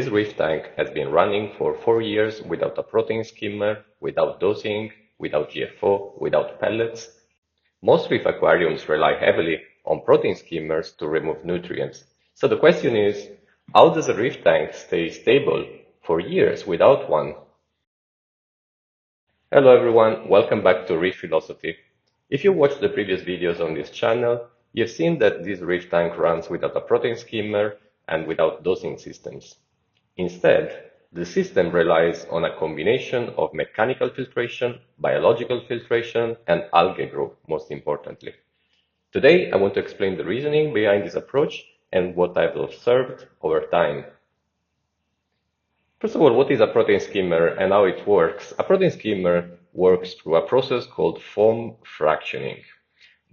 This reef tank has been running for 4 years without a protein skimmer, without dosing, without GFO, without pellets. Most reef aquariums rely heavily on protein skimmers to remove nutrients. So the question is, how does a reef tank stay stable for years without one? Hello everyone, welcome back to Reef Philosophy. If you watched the previous videos on this channel, you've seen that this reef tank runs without a protein skimmer and without dosing systems. Instead, the system relies on a combination of mechanical filtration, biological filtration, and algae growth, most importantly. Today, I want to explain the reasoning behind this approach and what I've observed over time. First of all, what is a protein skimmer and how it works? A protein skimmer works through a process called foam fractioning.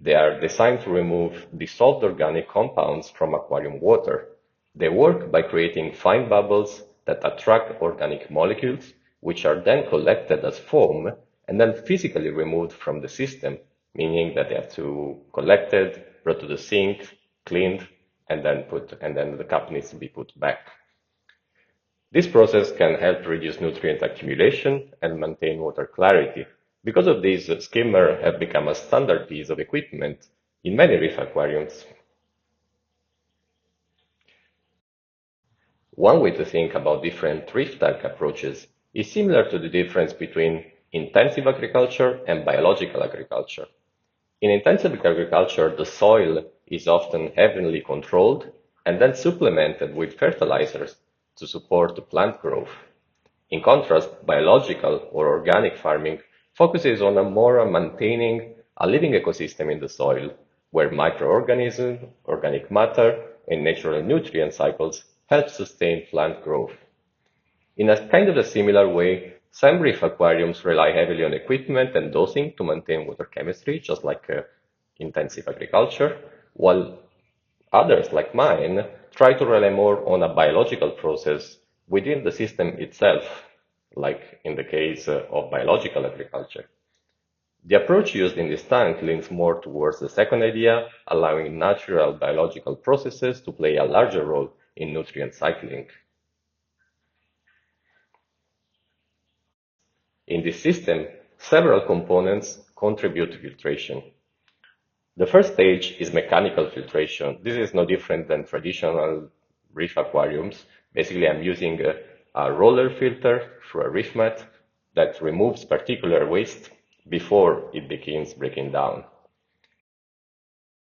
They are designed to remove dissolved organic compounds from aquarium water. They work by creating fine bubbles that attract organic molecules, which are then collected as foam and then physically removed from the system, meaning that they have to be collected, brought to the sink, cleaned, and then the cap needs to be put back. This process can help reduce nutrient accumulation and maintain water clarity. Because of this, skimmers have become a standard piece of equipment in many reef aquariums. One way to think about different reef tank approaches is similar to the difference between intensive agriculture and biological agriculture. In intensive agriculture, the soil is often heavily controlled and then supplemented with fertilizers to support the plant growth. In contrast, biological or organic farming focuses on maintaining a living ecosystem in the soil, where microorganisms, organic matter, and natural nutrient cycles help sustain plant growth. In a kind of a similar way, some reef aquariums rely heavily on equipment and dosing to maintain water chemistry, just like intensive agriculture, while others, like mine, try to rely more on a biological process within the system itself, like in the case of biological agriculture. The approach used in this tank leans more towards the second idea, allowing natural biological processes to play a larger role in nutrient cycling. In this system, several components contribute to filtration. The first stage is mechanical filtration. This is no different than traditional reef aquariums. Basically, I'm using a roller filter through a reef mat that removes particular waste before it begins breaking down.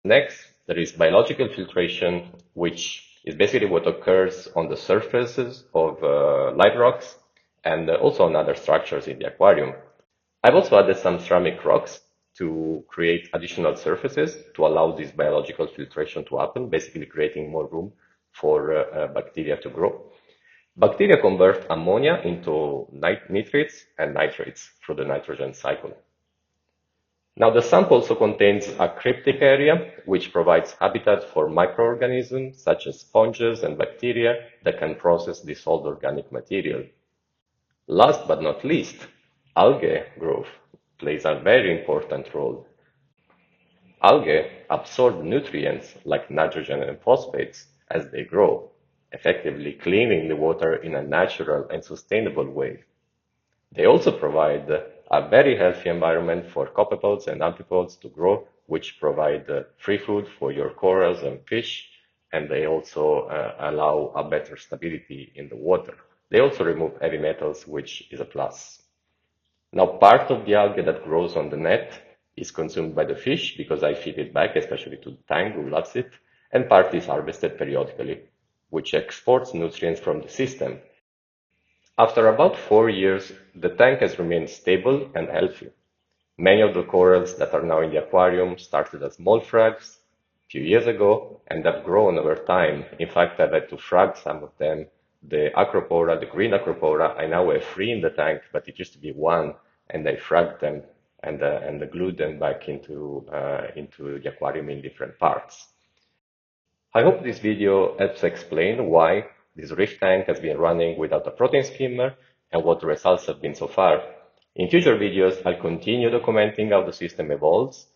Next, there is biological filtration, which is basically what occurs on the surfaces of live rocks and also on other structures in the aquarium. I've also added some ceramic rocks to create additional surfaces to allow this biological filtration to happen, basically creating more room for bacteria to grow. Bacteria convert ammonia into nitrates and nitrates through the nitrogen cycle. Now, the sample also contains a cryptic area, which provides habitat for microorganisms such as sponges and bacteria that can process dissolved organic material. Last but not least, algae growth plays a very important role. Algae absorb nutrients like nitrogen and phosphates as they grow, effectively cleaning the water in a natural and sustainable way. They also provide a very healthy environment for copepods and amphipods to grow, which provide free food for your corals and fish, and they also allow a better stability in the water. They also remove heavy metals, which is a plus. Now, part of the algae that grows on the net is consumed by the fish because I feed it back, especially to the tank who loves it, and part is harvested periodically, which exports nutrients from the system. After about 4 years, the tank has remained stable and healthy. Many of the corals that are now in the aquarium started as small frags a few years ago and have grown over time. In fact, I've had to frag some of them. The acropora, the green acropora, I now have 3 in the tank, but it used to be 1, and I fragged them and glued them back into the aquarium in different parts. I hope this video helps explain why this reef tank has been running without a protein skimmer and what the results have been so far. In future videos, I'll continue documenting how the system evolves.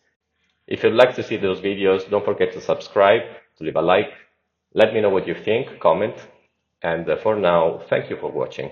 If you'd like to see those videos, don't forget to subscribe, to leave a like. Let me know what you think, comment, And for now, thank you for watching.